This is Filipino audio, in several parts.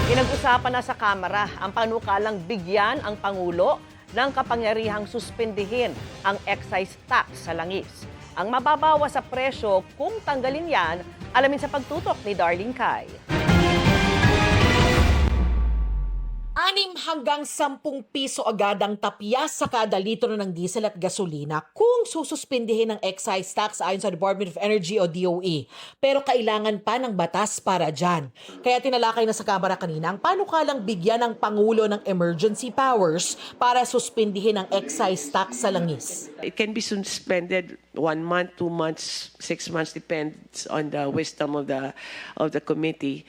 Pinag-usapan na sa Kamara ang panukalang bigyan ang Pangulo ng kapangyarihang suspindihin ang excise tax sa langis. Ang mababawa sa presyo kung tanggalin yan, alamin sa pagtutok ni Darlene Kai. 6 hanggang 10 piso agad ang tapyas sa kada litro ng diesel at gasolina kung sususpindihin ng excise tax ayon sa Department of Energy o DOE. Pero kailangan pa ng batas para dyan. Kaya tinalakay na sa Kamara kanina ang panukalang bigyan ng Pangulo ng emergency powers para suspindihin ang excise tax sa langis. It can be suspended 1 month, 2 months, 6 months, depends on the wisdom of the committee.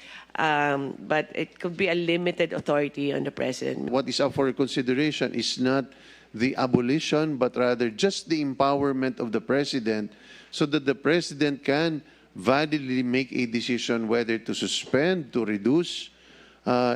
But it could be a limited authority on the president. What is up for consideration is not the abolition, but rather just the empowerment of the president so that the president can validly make a decision whether to suspend, to reduce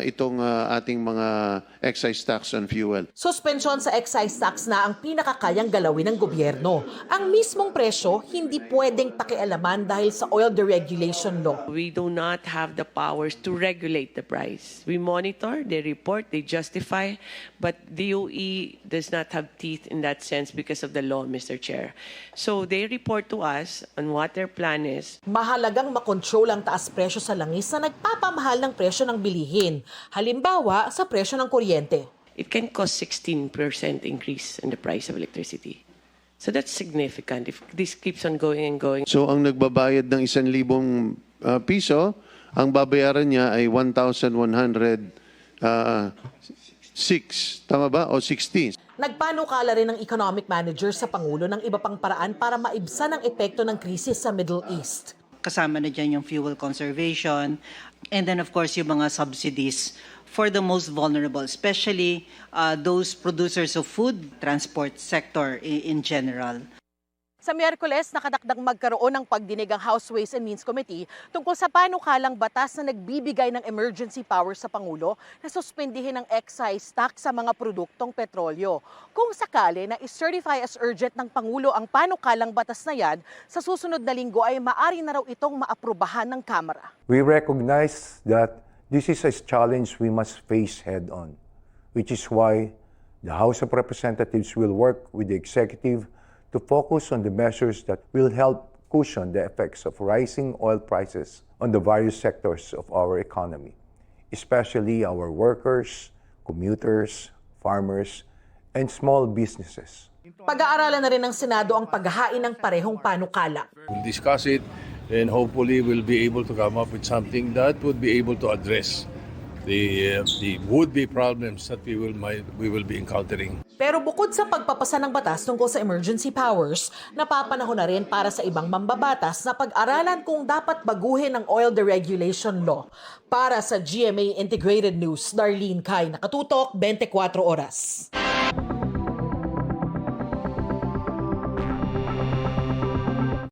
itong ating mga excise tax on fuel. Suspensyon sa excise tax na ang pinakakayang galawin ng gobyerno. Ang mismong presyo hindi pwedeng pakialaman dahil sa oil deregulation law. We do not have the powers to regulate the price. We monitor, they report, they justify, but DOE does not have teeth in that sense because of the law, Mr. Chair. So they report to us on what their plan is. Mahalagang makontrol ang taas presyo sa langis na nagpapamahal ng presyo ng bilihin. Halimbawa, sa presyo ng kuryente. It can cause 16% increase in the price of electricity. So that's significant if this keeps on going and going. So ang nagbabayad ng 1,000 piso, ang babayaran niya ay 1,106. Tama ba? O 16. Nagpanukala rin ng economic manager sa Pangulo ng iba pang paraan para maibsan ang epekto ng krisis sa Middle East. Kasama na dyan yung fuel conservation, and then of course yung mga subsidies for the most vulnerable, especially those producers of food, transport sector in general. Sa Miyerkules, nakadakdang magkaroon ng pagdinig ang House Ways and Means Committee tungkol sa panukalang batas na nagbibigay ng emergency powers sa Pangulo na suspindihin ang excise tax sa mga produktong petrolyo. Kung sakali na i-certify as urgent ng Pangulo ang panukalang batas na yan, sa susunod na linggo ay maaari na raw itong maaprubahan ng Kamara. We recognize that this is a challenge we must face head-on, which is why the House of Representatives will work with the executive to focus on the measures that will help cushion the effects of rising oil prices on the various sectors of our economy, especially our workers, commuters, farmers, and small businesses. Pag-aaralan na rin ng Senado ang paghahain ng parehong panukala. We'll discuss it and hopefully we'll be able to come up with something that would be able to address the would-be problems that we will be encountering. Pero bukod sa pagpapasa ng batas tungkol sa emergency powers, napapanahon na rin para sa ibang mambabatas na pag-aralan kung dapat baguhin ang oil deregulation law. Para sa GMA Integrated News, Darlene Kai, nakatutok 24 oras.